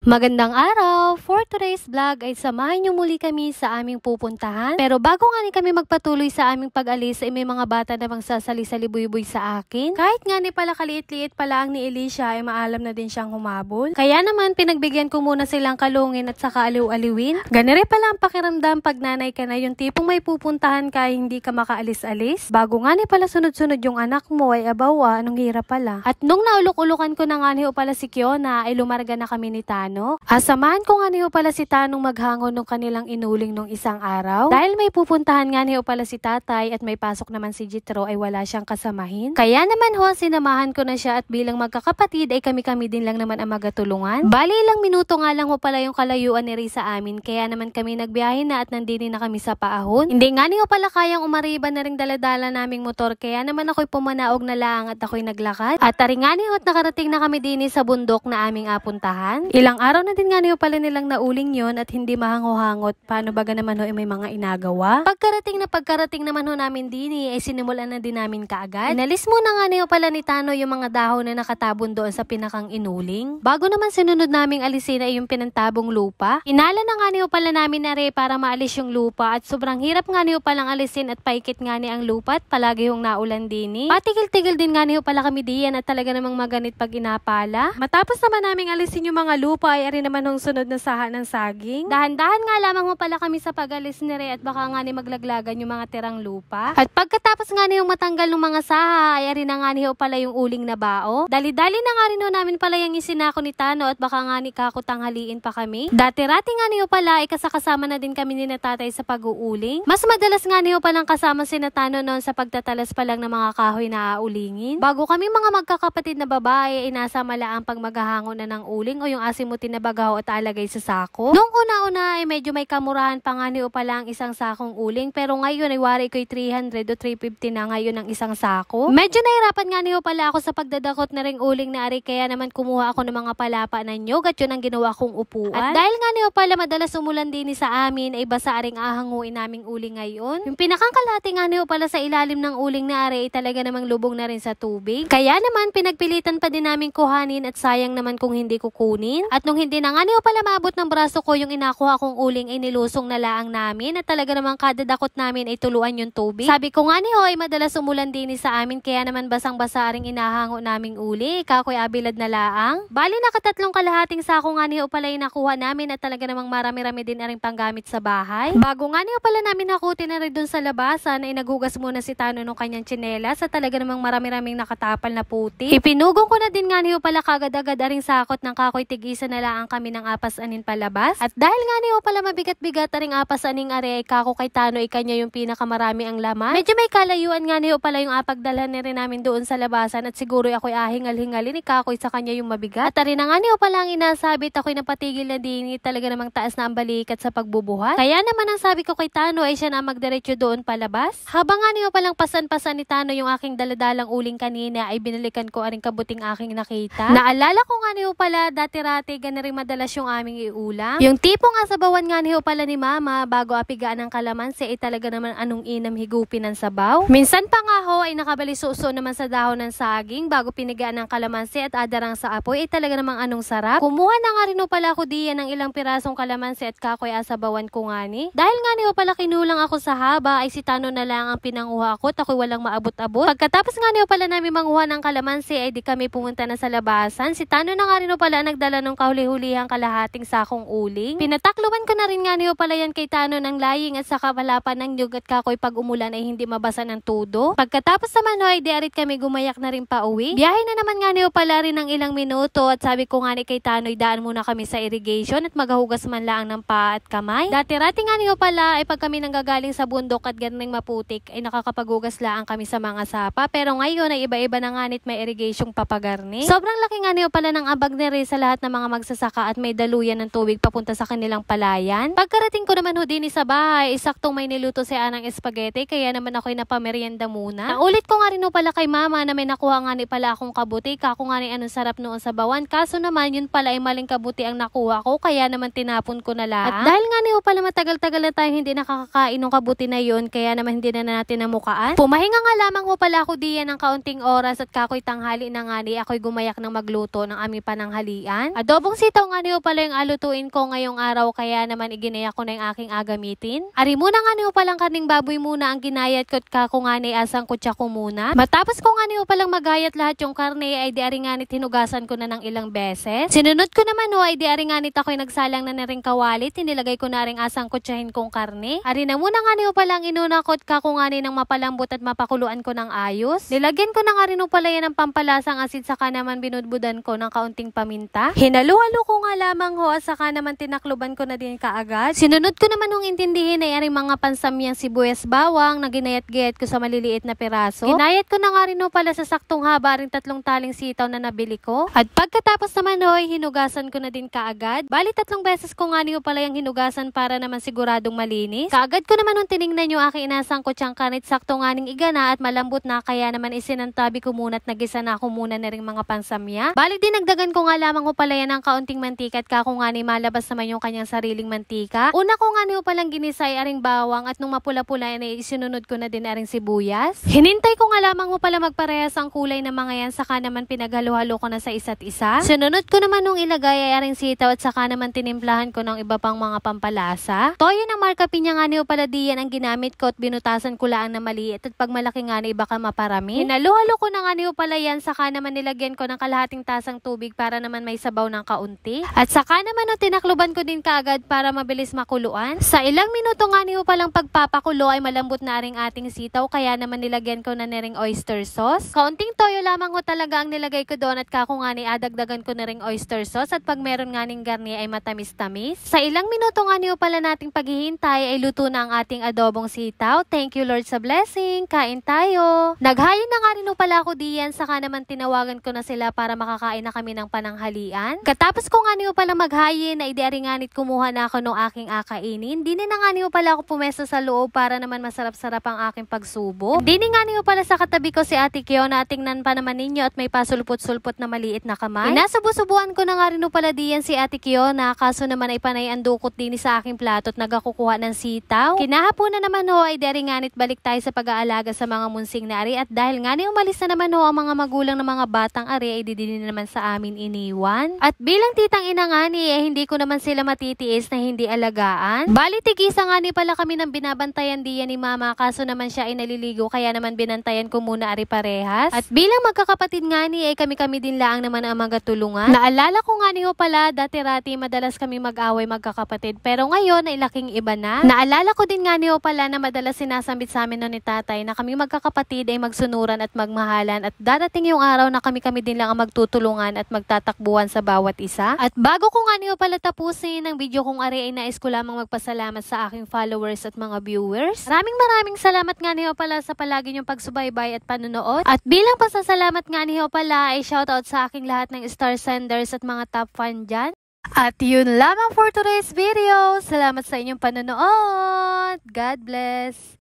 Magandang araw! For today's vlog ay samahan niyo muli kami sa aming pupuntahan. Pero bago nga ni kami magpatuloy sa aming pag-alis ay may mga bata namang sasali-salibuy-buy sa akin. Kahit nga ni pala kaliit-liit pala ang ni Alicia ay maalam na din siyang humabol. Kaya naman pinagbigyan ko muna silang kalungin at saka aliw-aliwin. Ganire pala ang pakiramdam pag nanay ka na, yung tipong may pupuntahan ka hindi ka makaalis-alis. Bago nga ni pala sunod-sunod yung anak mo ay abawa, anong hirap pala. At nung naulok-ulukan ko na nga ni pala si Kiona ay lumarga na kami ni Tano. Samahan ko nga niyo pala si Tanong maghangon nung kanilang inuling nung isang araw. Dahil may pupuntahan nga niyo pala si tatay at may pasok naman si Jitro ay wala siyang kasamahin. Kaya naman sinamahan ko na siya at bilang magkakapatid ay kami-kami din lang naman ang magatulungan. Bali ilang minuto nga lang pala yung kalayuan ni Ray sa amin. Kaya naman kami nagbiyahe na at nandini na kami sa paahon. Hindi nga niyo pala kayang umariba na ring daladala naming motor. Kaya naman ako'y pumanaog na lang at ako'y naglakad. At taringan niyo at nakarating na kami dini sa bundok na aming apuntahan. Ilang araw na din nga niyo pala nilang nauling yon at hindi mahango-hangot. Paano baga naman may mga inagawa? Pagkarating naman namin dini ay sinimulan na din namin kaagad. Inalis muna nga niyo pala ni Tano yung mga dahon na nakatabon doon sa pinakang inuling. Bago naman sinunod naming alisin ay yung pinantabong lupa. Inala na nga niyo pala namin na para maalis yung lupa at sobrang hirap nga niyo palang alisin at paikit nga ni ang lupa at palagi yung naulan dini. Patigil-tigil din nga niyo pala kami diyan at talaga namang maganit pag inapala. Matapos naman naming alisin yung mga lupa ay ari naman nung sunod na saha ng saging. Dahan-dahan nga lamang mo pala kami sa pag-alis ni Ray at baka nga ni maglaglagan yung mga tirang lupa. At pagkatapos nga ni yung matanggal ng mga saha ay ari na nga ni pala yung uling na bao. Dali-dali na nga rin namin pala yung isinako ni Tano at baka nga ni kakutanghaliin pa kami. Dati-rati nga ni pala ay kasakasama na din kami ni tatay sa pag-uuling. Mas madalas nga ni palang kasama si Tano noon sa pagtatalas pa lang ng mga kahoy na aulingin. Bago kami mga magkakapatid na babae ay nasa malaang pag maghahango na ng uling o yung asimutin na bagaw at alagay sa sako. Nung una-una ay medyo may kamurahan pa nga ni pala ang isang sakong uling pero ngayon ay wari ko'y 300 o 350 na ngayon ang isang sako. Medyo nahirapan nga ni pala ako sa pagdadakot na ring uling na ari kaya naman kumuha ako ng mga palapa na nyog at yun ang ginawa kong upuan. At dahil nga ni pala madalas umulan din sa amin ay basa aring ahanguin naming uling ngayon. Yung pinakangkalahati nga ni pala sa ilalim ng uling na ari ay talaga namang lubog na rin sa tubig. Kaya naman pinagpilitan pa din namin kuhanin at sayang naman kung hindi kukunin. At nung hindi na nga niyo pala maabot ng braso ko yung inakuha kong uling ay nilusong na laang namin at talaga namang kadadakot namin ay tuluan yung tubig. Sabi ko nga ni ay madalas umulan din sa amin kaya naman basang-basa ring inahango naming uli. Kakoy abilad na laang. Bali nakatatlong kalahating sako nga ni pala yung nakuha namin at talaga namang marami-rami din aring panggamit sa bahay. Bago nga ni pala namin nakutin na rin dun sa labasan ay naghugas muna si Tano nung kanyang tsinelas at talaga namang marami-raming nakatapal na puti. Ipinugong ko na din nga ni pala kagad-agad aring sakot ng kakoy tigisa na laang kami ng apas-anin palabas. At dahil nga niyo pala mabigat-bigat aring apas-aning are ay kako kay Tano ay kanya yung pinakamarami ang laman. Medyo may kalayuan nga niyo pala yung apagdalhan ni rin namin doon sa labasan at siguro ako'y ahingal-hingalin ni kakoy sa kanya yung mabigat. At rin nga niyo pala ang inasabit ako'y napatigil na din talaga namang taas na ang balikat sa pagbubuhat. Kaya naman ang sabi ko kay Tano ay siya na magdiretso doon palabas. Habang nga niyo palang pasan-pasan ni Tano yung aking daladalang uling kanina ay binalikan ko aring kabuting aking nakita. Naalala ko nga niyo pala dati-rati ganun madalas yung aming iulam. Yung tipo nga sa bawan nga niyo pala ni mama bago apigaan ng kalamansi ay talaga naman anong inam higupin ng sabaw. Minsan pa nga ay nakabalisuso naman sa dahon ng saging bago pinigaan ng kalamansi at adarang sa apoy ay talaga namang anong sarap. Kumuha na nga rin pala ako diyan ng ilang pirasong kalamansi at kakoy asabawan ko nga ni. Dahil nga niyo pala kinulang ako sa haba ay si Tano na lang ang pinanguha ko at ako'y walang maabot-abot. Pagkatapos nga niyo pala namin manguha ng kalamansi ay di kami pumunta na sa labasan. Si Tano na nga rin pala nagdala ng kahuli-hulihang kalahating sakong uling. Pinatakluban ko na rin nga niyo pala yan kay Tano ng laying at saka palapan ng nyug at kakoy pag umulan ay hindi mabasa ng tudo. Pagkatapos naman ay diarit kami gumayak na rin pa uwi. Biyahe na naman nga niyo pala rin ng ilang minuto at sabi ko nga ni kay Tano daan muna kami sa irrigation at maghugas man lang ng paa at kamay. Dati-rati nga niyo pala ay pag kami nanggagaling sa bundok at ganing maputik ay nakakapaghugas lang kami sa mga sapa pero ngayon ay iba-iba na nga nit may irrigation papagarni. Sobrang laki nga niyo pala ng abag ni Ray sa lahat ng mga magsasaka at may daluyan ng tubig papunta sa kanilang palayan. Pagkarating ko naman din sa bahay, isaktong may niluto si Anang espagete kaya naman ako'y napamerienda muna. Naulit ko nga rin pala kay mama na may nakuha nga ni pala akong kabuti. Kako nga ni anong sarap noon sa bawan. Kaso naman yun pala ay maling kabuti ang nakuha ko kaya naman tinapon ko na lang. At dahil nga niyo pala matagal-tagal na tayong hindi nakakakain ng kabuti na yun kaya naman hindi na natin namukaan. Pumahinga nga lamang pala ako diyan ng kaunting oras at kako'y tanghali na nga ni ako'y gumayak ng magluto ng aming pananghalian. Adobong Dalawang sitaw nga niyo pala yung alutuin ko ngayong araw, kaya naman iginaya ko na yung aking agamitin. Ari muna nga niyo palang karning baboy muna ang ginayat ko ka kung nga ni asang kutsa ko muna. Matapos ko nga niyo palang magayat lahat yung karne ay di ari nga nit hinugasan ko na ng ilang beses. Sinunod ko naman ay di ari nga nit ako'y nagsalang na ring kawalit, inilagay ko na ring asang kutsahin kong karne. Ari na muna nga niyo palang inunakot ka kung nga ni ng mapalambot at mapakuluan ko ng ayos. Nilagyan ko na nga rin pala yan ng pampalasang asin, saka naman binudbudan ko ng kaunting paminta. Hinalu-halo ko nga lamang ho, saka naman tinakluban ko na din kaagad. Sinunod ko naman hong intindihin ay aring mga pansamyang sibuyas bawang na ginayat-gayat ko sa maliliit na piraso. Ginayat ko na nga rin pala sa saktong haba ring 3 taling sitaw na nabili ko. At pagkatapos naman hoy, hinugasan ko na din kaagad. Bali 3 beses ko nga niyo pala yung hinugasan para naman siguradong malinis. Kaagad ko naman nung tiningnan yung aking inasang kutsang kanit, sakto nga ning igana at malambot na, kaya naman isinantabi ko muna at nagisa na ako muna na ring mga pansamya. Bali dinagdagan ko nga lamang ko pala yan ng kaunting mantika at kako nga ni malabas naman yung kanyang sariling mantika. Una ko nga niyo palang ginisay aring bawang at nung mapula-pula yan ay isinunod ko na din aring sibuyas. Hinintay ko nga lamang mo pala magparehas ang kulay ng mga yan, saka naman pinaghalo-halo ko na sa isa't isa. Sinunod ko naman nung ilagay ay aring sitaw at saka naman tinimplahan ko ng iba pang mga pampalasa. Toyo ng marka pinya nga niyo pala diyan ang ginamit ko at binutasan ko lang na maliit at pag malaki nga na iba ka maparami. Hinalo-halo ko na nga niyo pala yan, saka naman nilagyan ko ng kalahating tasang tubig para naman may sabaw ng kaunti. At saka naman tinakluban ko din kaagad para mabilis makuluan. Sa ilang minuto nga niyo palang pagpapakulo ay malambot na ring ating sitaw, kaya naman nilagyan ko na ring oyster sauce. Kaunting toyo lamang ko talaga ang nilagay ko doon at kako nga ni adagdagan ko na ring oyster sauce at pag meron nga ning garni ay matamis-tamis. Sa ilang minuto nga niyo pala nating paghihintay ay luto na ang ating adobong sitaw. Thank you Lord sa blessing. Kain tayo. Naghayin na nga rin pala ako diyan, saka naman tinawagan ko na sila para makakain na kami ng pananghalian. Katapos ko nga niyo pala maghayin ay diari nga nit kumuha na ako ng aking akainin. Di na nga niyo pala ako pumesto sa loob para naman masarap-sarap ang aking pagsubo. Di nga niyo pala sa katabi ko si Ate Kyo na tingnan pa naman ninyo at may pasulpot-sulpot na maliit na kamay. Inasubo-subuan ko na nga rin pala diyan si Ate Kyo na kaso naman ay panay ang dukot din sa aking plato at nagakukuha ng sitaw. Kinahaponan naman ho ay diari nga nit balik tayo sa pag-aalaga sa mga munsing na ari, at dahil nga ni umalis na naman ho ang mga magulang ng mga batang ari ay didinin naman sa amin iniwan. At bilang titang ina nga ni hindi ko naman sila matitiis na hindi alagaan. Bali tigisa nga ni pala kami ng binabantayan diyan ni mama, kaso naman siya ay naliligo kaya naman binantayan ko muna ari parehas. At bilang magkakapatid nga ni ay kami-kami din lang naman ang magatulungan. Naalala ko nga ni ho pala dati-rati madalas kami mag-away magkakapatid, pero ngayon ay laking iba na. Naalala ko din nga ni ho pala na madalas sinasambit sa amin no ni tatay na kami magkakapatid ay magsunuran at magmahalan, at darating yung araw na kami-kami din lang ang magtutulungan at magtatakbuhan sa bawat isa. At bago ko nga niyo pala tapusin ang video kong ari ay nais ko lamang magpasalamat sa aking followers at mga viewers. Maraming salamat nga niyo pala sa palagi niyong pagsubaybay at panunood. At bilang pasasalamat nga niyo pala ay shoutout sa aking lahat ng star senders at mga top fan dyan. At yun lamang for today's video. Salamat sa inyong panunood. God bless.